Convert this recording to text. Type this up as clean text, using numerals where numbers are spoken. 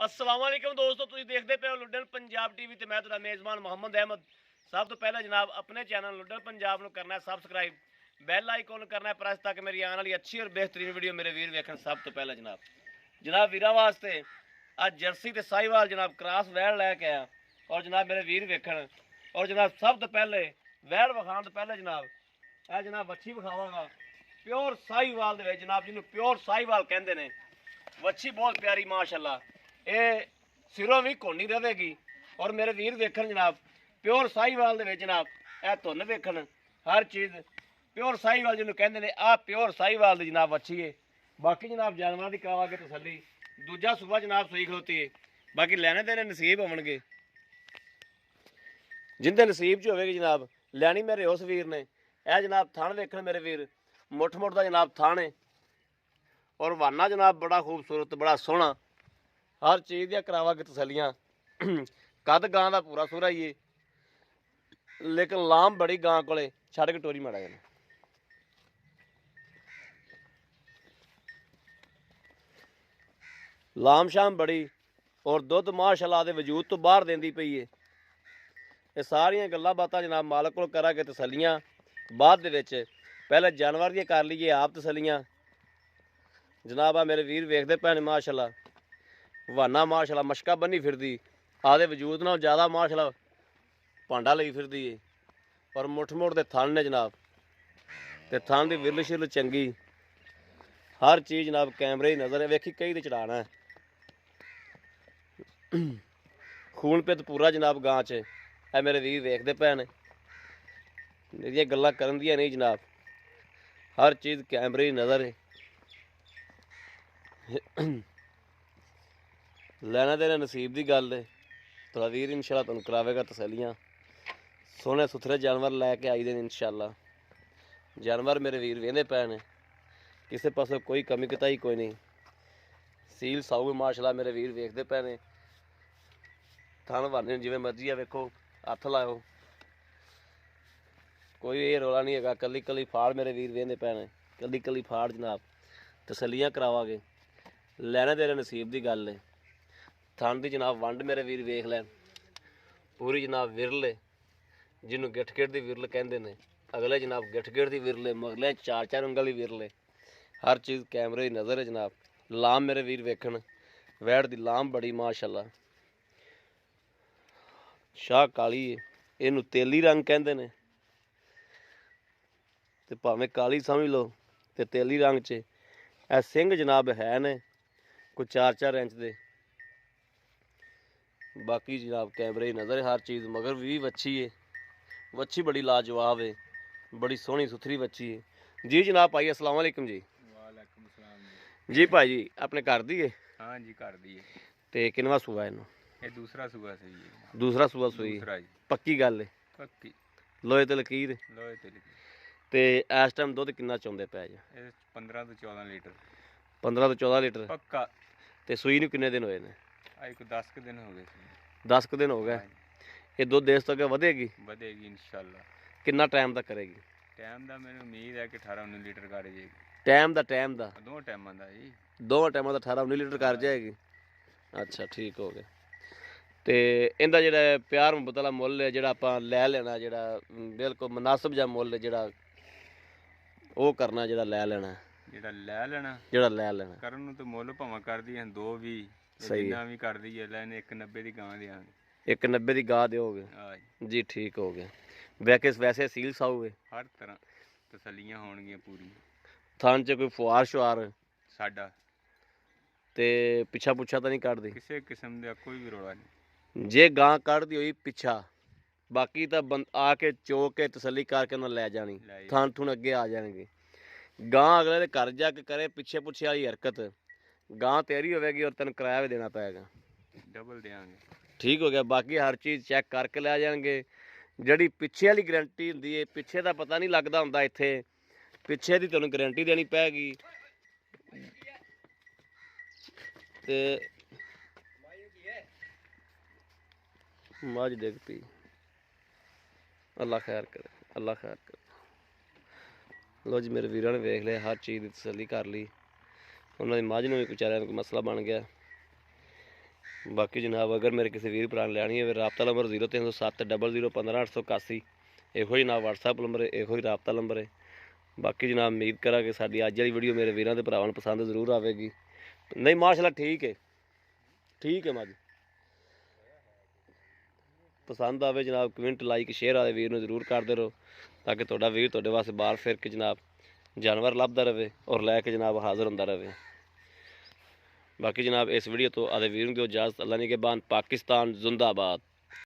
अस्सलाम वालेकुम दोस्तों, ਤੁਸੀਂ ਦੇਖਦੇ ਪਏ ਹੋ ਲੁੱਡਨ ਪੰਜਾਬ ਟੀਵੀ ਤੇ ਮੈਂ ਤੁਹਾਡਾ ਮੇਜ਼ਬਾਨ ਮੁਹੰਮਦ ਅਹਿਮਦ। ਸਭ ਤੋਂ ਪਹਿਲਾਂ ਜਨਾਬ ਆਪਣੇ ਚੈਨਲ ਲੁੱਡਨ ਪੰਜਾਬ ਨੂੰ ਕਰਨਾ ਹੈ ਸਬਸਕ੍ਰਾਈਬ, ਬੈਲ ਆਈਕਨ ਕਰਨਾ ਹੈ ਪ੍ਰੈਸ ਤਾਂ ਕਿ ਮੇਰੀ ਆਉਣ ਵਾਲੀ ਅੱਛੀ ਔਰ ਬਿਹਤਰੀਨ ਵੀਡੀਓ ਮੇਰੇ ਵੀਰ ਵੇਖਣ। ਸਭ ਤੋਂ ਪਹਿਲਾਂ ਜਨਾਬ ਵੀਰਾਂ ਵਾਸਤੇ ਅੱਜ ਜਰਸੀ ਤੇ ਸਾਹੀਵਾਲ ਜਨਾਬ ਕ੍ਰਾਸ ਵੈੜ ਲੈ ਕੇ ਆਇਆ ਔਰ ਜਨਾਬ ਮੇਰੇ ਵੀਰ ਵੇਖਣ। ਔਰ ਜਨਾਬ ਸਭ ਤੋਂ ਪਹਿਲੇ ਵੈੜ ਵਿਖਾਉਣ ਤੋਂ ਪਹਿਲੇ ਜਨਾਬ ਇਹ ਜਨਾਬ ਵੱਛੀ ਵਿਖਾਵਾਂਗਾ ਪਿਓਰ ਸਾਹੀਵਾਲ ਦੇ ਵਿੱਚ ਜਨਾਬ, ਜਿਹਨੂੰ ਪਿਓਰ ਸਾਹੀਵਾਲ ਕਹਿੰਦੇ ਨੇ। ਵੱਛੀ ਬਹੁਤ ਪਿਆਰੀ ਮਾਸ਼ਾਅੱਲਾ, ਇਹ ਸਿਰੋਂ ਵੀ ਕੋਨੀ ਰਵੇਗੀ। ਔਰ ਮੇਰੇ ਵੀਰ ਵੇਖਣ ਜਨਾਬ ਪਿਓਰ ਸਾਹੀਵਾਲ ਦੇ ਵਿੱਚ ਜਨਾਬ ਇਹ ਧੁੰਨ ਵੇਖਣ, ਹਰ ਚੀਜ਼ ਪਿਓਰ ਸਾਹੀਵਾਲ ਜਿਹਨੂੰ ਕਹਿੰਦੇ ਨੇ। ਆਹ ਪਿਓਰ ਸਾਹੀਵਾਲ ਦੀ ਜਨਾਬ ਵੱਛੀ ਹੈ। ਬਾਕੀ ਜਨਾਬ ਜਾਨਵਰਾਂ ਦੀ ਕਰਾਵਾਂਗੇ ਤਸੱਲੀ। ਦੂਜਾ ਸੂਬਾ ਜਨਾਬ ਸੂਈ ਖਲੋਤੀ ਹੈ। ਬਾਕੀ ਲੈਣੇ ਦੇਣੇ ਨਸੀਬ ਹੋਣਗੇ, ਜਿੰਦੇ ਨਸੀਬ 'ਚ ਹੋਵੇਗੀ ਜਨਾਬ ਲੈਣੀ ਮੇਰੇ ਉਸ ਵੀਰ ਨੇ। ਇਹ ਜਨਾਬ ਥਣ ਵੇਖਣ ਮੇਰੇ ਵੀਰ, ਮੁੱਠ ਮੁੱਠ ਦਾ ਜਨਾਬ ਥਣ ਹੈ। ਔਰ ਵਾਨਾ ਜਨਾਬ ਬੜਾ ਖੂਬਸੂਰਤ, ਬੜਾ ਸੋਹਣਾ, ਹਰ ਚੀਜ਼ ਦੀਆਂ ਕਰਾਵਾਂਗੇ ਤਸੱਲੀਆਂ। ਕੱਦ ਗਾਂ ਦਾ ਪੂਰਾ ਸੂਰਾ ਹੀ ਹੈ, ਲੇਕਿਨ ਲਾਮ ਬੜੀ ਗਾਂ ਕੋਲੇ। ਛੱਡ ਕੇ ਟੋਰੀ ਮਾੜਾ ਜਾਣਾ। ਲਾਮ ਸ਼ਾਮ ਬੜੀ ਔਰ ਦੁੱਧ ਮਾਸ਼ਾਅੱਲਾ ਦੇ ਵਜੂਦ ਤੋਂ ਬਾਹਰ ਦਿੰਦੀ ਪਈ ਏ। ਇਹ ਸਾਰੀਆਂ ਗੱਲਾਂ ਬਾਤਾਂ ਜਨਾਬ ਮਾਲਕ ਕੋਲ ਕਰਾਂਗੇ ਤਸੱਲੀਆਂ ਬਾਅਦ ਦੇ ਵਿੱਚ। ਪਹਿਲੇ ਜਾਨਵਰ ਦੀਆਂ ਕਰ ਲਈਏ ਆਪ ਤਸੱਲੀਆਂ ਜਨਾਬ। ਆ ਮੇਰੇ ਵੀਰ ਵੇਖਦੇ ਪਏ ਨੇ ਮਾਸ਼ਾਅੱਲਾ ਵਾਨਾ ਮਾਸ਼ਾਅੱਲਾ ਮਸ਼ਕਾ ਬੰਨੀ ਫਿਰਦੀ, ਆਦੇ ਵਜੂਦ ਨਾਲ ਜ਼ਿਆਦਾ ਮਾਸ਼ਾਅੱਲਾ ਭਾਂਡਾ ਲਈ ਫਿਰਦੀ ਏ। ਔਰ ਮੁੱਠ ਮੁੱਠ ਦੇ ਥਣ ਨੇ ਜਨਾਬ, ਤੇ ਥਣ ਦੀ ਵਿਰਲ ਸ਼ਿਰਲ ਚੰਗੀ, ਹਰ ਚੀਜ਼ ਜਨਾਬ ਕੈਮਰੇ ਹੀ ਨਜ਼ਰ ਹੈ। ਵੇਖੀ ਕਈ ਤੇ ਚੜਾਣਾ ਖੂਨ ਪਿੱਤ ਪੂਰਾ ਜਨਾਬ ਗਾਂ 'ਚ। ਇਹ ਮੇਰੇ ਵੀਰ ਵੇਖਦੇ ਪਏ ਨੇ, ਇਹਦੀਆਂ ਗੱਲਾਂ ਕਰਨ ਦੀਆਂ ਨਹੀਂ ਜਨਾਬ, ਹਰ ਚੀਜ਼ ਕੈਮਰੇ ਹੀ ਨਜ਼ਰ ਹੈ। ਲੈਣਾ ਦੇਣਾ ਨਸੀਬ ਦੀ ਗੱਲ ਹੈ। ਤੁਹਾਡਾ ਵੀਰ ਇਨਸ਼ਾਅੱਲਾ ਤੁਹਾਨੂੰ ਕਰਾਵੇਗਾ ਤਸੱਲੀਆਂ। ਸੋਹਣੇ ਸੁਥਰੇ ਜਾਨਵਰ ਲੈ ਕੇ ਆਈਦੇ ਨੇ ਇਨਸ਼ਾਅੱਲਾ। ਜਾਨਵਰ ਮੇਰੇ ਵੀਰ ਵੇਂਦੇ ਪਏ ਨੇ, ਕਿਸੇ ਪਾਸੇ ਕੋਈ ਕਮੀ ਕਤਾਈ ਕੋਈ ਨਹੀਂ। ਸੀਲ ਸਾਊ ਮਾਸ਼ਾਅੱਲਾ ਮੇਰੇ ਵੀਰ ਵੇਖਦੇ ਪਏ ਨੇ। ਥਣ ਵਾਨੇ ਜਿਵੇਂ ਮਰਜ਼ੀ ਆ, ਵੇਖੋ ਹੱਥ ਲਾਓ, ਕੋਈ ਇਹ ਰੌਲਾ ਨਹੀਂ ਹੈਗਾ। ਕੱਲੀ ਕੱਲੀ ਫਾੜ ਮੇਰੇ ਵੀਰ ਵੇਂਦੇ ਪਏ ਨੇ, ਕੱਲੀ ਕੱਲੀ ਫਾੜ ਜਨਾਬ ਤਸੱਲੀਆਂ ਕਰਾਵਾਂਗੇ। ਲੈਣਾ ਦੇਣਾ ਨਸੀਬ ਦੀ ਗੱਲ ਹੈ। ਥਣ ਦੀ ਜਨਾਬ ਵੰਡ ਮੇਰੇ ਵੀਰ ਵੇਖ ਲੈਣ, ਪੂਰੀ ਜਨਾਬ ਵਿਰਲ, ਜਿਹਨੂੰ ਗਿੱਠ ਗਿੱਠ ਦੀ ਵਿਰਲ ਕਹਿੰਦੇ ਨੇ। ਅਗਲੇ ਜਨਾਬ ਗਿੱਠ ਗਿੱਠ ਦੀ ਵਿਰਲੇ, ਮਗਲੇ ਚਾਰ ਚਾਰ ਉਂਗਲ ਦੀ ਵਿਰਲੇ, ਹਰ ਚੀਜ਼ ਕੈਮਰੇ ਦੀ ਨਜ਼ਰ ਹੈ ਜਨਾਬ। ਲਾਮ ਮੇਰੇ ਵੀਰ ਵੇਖਣ, ਵੈੜ ਦੀ ਲਾਮ ਬੜੀ ਮਾਸ਼ਾਅੱਲਾ, ਸ਼ਾਹ ਕਾਲੀ ਹੈ। ਇਹਨੂੰ ਤੇਲੀ ਰੰਗ ਕਹਿੰਦੇ ਨੇ, ਤੇ ਭਾਵੇਂ ਕਾਲੀ ਸਮਝ ਲਓ ਤੇ ਤੇਲੀ ਰੰਗ 'ਚ। ਇਹ ਸਿੰਘ ਜਨਾਬ ਹੈ ਨੇ ਕੋਈ 4-4 ਇੰਚ ਦੇ। ਬਾਕੀ ਜਨਾਬ ਕੈਮਰੇ ਦੀ ਨਜ਼ਰ ਹੈ ਹਰ ਚੀਜ਼। ਮਗਰ ਵੀ ਵੱਛੀ ਹੈ, ਵੱਛੀ ਬੜੀ ਲਾਜਵਾਬ ਹੈ, ਬੜੀ ਸੋਹਣੀ ਸੁਥਰੀ ਵੱਛੀ ਹੈ ਜੀ ਜਨਾਬ। ਭਾਈ अस्सलाम वालेकुम जी। वालेकुम सलाम जी भाई अपने घर दी है हाँ जी कर दिए। ते किनवा सूआ है ये दूसरा सुबह से ही है। दूसरा सूआ सूई दूसरा जी पक्की गल है, पक्की लोहे ते लकीर। लोहे ते लिखी। ते इस टाइम दुध किन्ना चौंदे पै जा? ये 15 तो 14 लीटर 15 ਤੋਂ 14 लीटर। पक्का। ਤੇ ਸੂਈ ਨੂੰ ਕਿੰਨੇ ਦਿਨ ਹੋਏ ਨੇ? आई को 10 के दिन हो गए थे। 10 ਕੁ ਦਿਨ ਹੋ ਗਏ। ਇਹ ਦੁੱਧ ਇਸ ਤੋਂ ਅੱਗੇ ਵਧੇਗੀ? बढ़ेगी इंशाल्लाह। ਕਿੰਨਾ ਟਾਈਮ ਤੱਕ ਕਰੇਗੀ? टाइम दा मैंने उम्मीद है कि 18-19 लीटर कर जाएगी। ਟਾਈਮ ਦਾ दो टाइਮਾਂ ਦਾ जी, ਦੋਵਾਂ ਟਾਈਮਾਂ ਦਾ 18-19 ਲੀਟਰ ਕਰ ਜਾਏਗੀ। ਅੱਛਾ ਠੀਕ ਹੋ ਗਿਆ। ਤੇ ਇਹਦਾ ਜਿਹੜਾ ਪਿਆਰ ਮੁਹੱਬਤ ਵਾਲਾ ਮੁੱਲ ਹੈ ਜਿਹੜਾ ਆਪਾਂ ਲੈ ਲੈਣਾ, ਜਿਹੜਾ ਬਿਲਕੁਲ ਮੁਨਾਸਬ ਜਿਹਾ ਮੁੱਲ ਹੈ ਜਿਹੜਾ ਉਹ ਕਰਨਾ, ਜਿਹੜਾ ਲੈ ਲੈਣਾ, ਜਿਹੜਾ ਲੈ ਲੈਣਾ ਕਰਨ ਨੂੰ ਤੇ ਮੁੱਲ ਭਾਵੇਂ ਕਰਦੀ ਹਨ ਦੋ ਵੀ, ਜਿੰਨਾ ਵੀ ਕਰਦੀ ਹੈ ਲੈਣ 190 ਦੀ ਗਾਂ ਦੇਾਂਗੇ। 190 ਦੀ ਗਾਂ ਦਿਓਗੇ? ਹਾਂ ਜੀ ਠੀਕ ਹੋ ਗਿਆ। ਵੈਸੇ ਸੀਲ ਸਾਊ ਹੈ, ਹਰ ਤਰ੍ਹਾਂ ਤਸੱਲੀਆਂ ਹੋਣਗੀਆਂ ਪੂਰੀਆਂ। ਥਣ 'ਚ ਕੋਈ ਫੁਆਰ ਸ਼ੁਆਰ ਸਾਡਾ ਤੇ ਪਿੱਛਾ ਪੁੱਛਾ ਤਾਂ ਨਹੀਂ ਕੱਢਦੀ? ਕਿਸੇ ਕਿਸਮ ਦਾ ਕੋਈ ਵੀ ਰੌਲਾ ਨਹੀਂ। ਜੇ ਗਾਂ ਕੱਢਦੀ ਹੋਈ ਪਿੱਛਾ, ਬਾਕੀ ਤਾਂ ਆ ਕੇ ਚੋ ਕੇ ਤਸੱਲੀ ਕਰਕੇ ਉਹਨਾਂ ਲੈ ਜਾਣੀ, ਥਣ ਥੁਣ ਅੱਗੇ ਆ ਜਾਣਗੇ। ਗਾਂ ਅਗਲੇ ਦੇ ਘਰ ਜਾ ਕੇ ਕਰੇ ਪਿੱਛੇ ਪੁੱਛੇ ਵਾਲੀ ਹਰਕਤ, ਗਾਂ ਤੇਰੀ ਹੋਵੇਗੀ ਔਰ ਤੈਨੂੰ ਕਿਰਾਇਆ ਵੀ ਦੇਣਾ ਪਏਗਾ, ਡਬਲ ਦੇਾਂਗੇ। ਠੀਕ ਹੋ ਗਿਆ। ਬਾਕੀ ਹਰ ਚੀਜ਼ ਚੈੱਕ ਕਰਕੇ ਲੈ ਜਾਣਗੇ। ਜਿਹੜੀ ਪਿੱਛੇ ਵਾਲੀ ਗਰੰਟੀ ਹੁੰਦੀ ਹੈ, ਪਿੱਛੇ ਦਾ ਪਤਾ ਨਹੀਂ ਲੱਗਦਾ ਹੁੰਦਾ, ਇੱਥੇ ਪਿੱਛੇ ਦੀ ਤੁਹਾਨੂੰ ਗਰੰਟੀ ਦੇਣੀ ਪੈਗੀ। ਤੇ ਮੱਝ ਡਿੱਗ ਪਈ, ਅੱਲਾ ਖੈਰ ਕਰੇ, ਅੱਲਾ ਖੈਰ ਕਰੇ। ਲੋ ਜੀ ਮੇਰੇ ਵੀਰਾਂ ਨੇ ਵੇਖ ਲਿਆ, ਹਰ ਚੀਜ਼ ਦੀ ਤਸੱਲੀ ਕਰ ਲਈ। ਉਹਨਾਂ ਦੀ ਮੱਝ ਨੂੰ ਵੀ ਵਿਚਾਰਿਆਂ ਨੂੰ ਕੋਈ ਮਸਲਾ ਬਣ ਗਿਆ। ਬਾਕੀ ਜਨਾਬ ਅਗਰ ਮੇਰੇ ਕਿਸੇ ਵੀਰ ਭਰਾ ਨੇ ਲੈਣੀ ਹੋਵੇ ਰਾਬਤਾ ਨੰਬਰ 0307 00 15 881 ਇਹੋ ਹੀ ਜਨਾਬ WhatsApp ਨੰਬਰ ਹੈ, ਇਹੋ ਹੀ ਰਾਬਤਾ ਨੰਬਰ ਹੈ। ਬਾਕੀ ਜਨਾਬ ਉਮੀਦ ਕਰਾਂਗੇ ਸਾਡੀ ਅੱਜ ਵਾਲੀ ਵੀਡੀਓ ਮੇਰੇ ਵੀਰਾਂ ਦੇ ਭਰਾਵਾਂ ਨੂੰ ਪਸੰਦ ਜ਼ਰੂਰ ਆਵੇਗੀ। ਨਹੀਂ ਮਾਸ਼ਾਅੱਲਾ ਠੀਕ ਹੈ ਮੱਝ ਪਸੰਦ ਆਵੇ ਜਨਾਬ ਕਮੈਂਟ ਲਾਈਕ ਸ਼ੇਅਰ ਵਾਲੇ ਵੀਰ ਨੂੰ ਜ਼ਰੂਰ ਕਰਦੇ ਰਹੋ ਤਾਂ ਕਿ ਤੁਹਾਡਾ ਵੀਰ ਤੁਹਾਡੇ ਵਾਸਤੇ ਬਾਹਰ ਫਿਰ ਕੇ ਜਨਾਬ ਜਾਨਵਰ ਲੱਭਦਾ ਰਹੇ ਔਰ ਲੈ ਕੇ ਜਨਾਬ ਹਾਜ਼ਰ ਹੁੰਦਾ ਰਹੇ। ਬਾਕੀ ਜਨਾਬ ਇਸ ਵੀਡੀਓ ਤੋਂ ਆਦੇ ਵੀਰ ਨੂੰ ਦਿਓ ਇਜਾਜ਼ਤ। ਅੱਲਾ ਨਿਗਹਿਬਾਨ। ਪਾਕਿस्तान जिंदाबाद।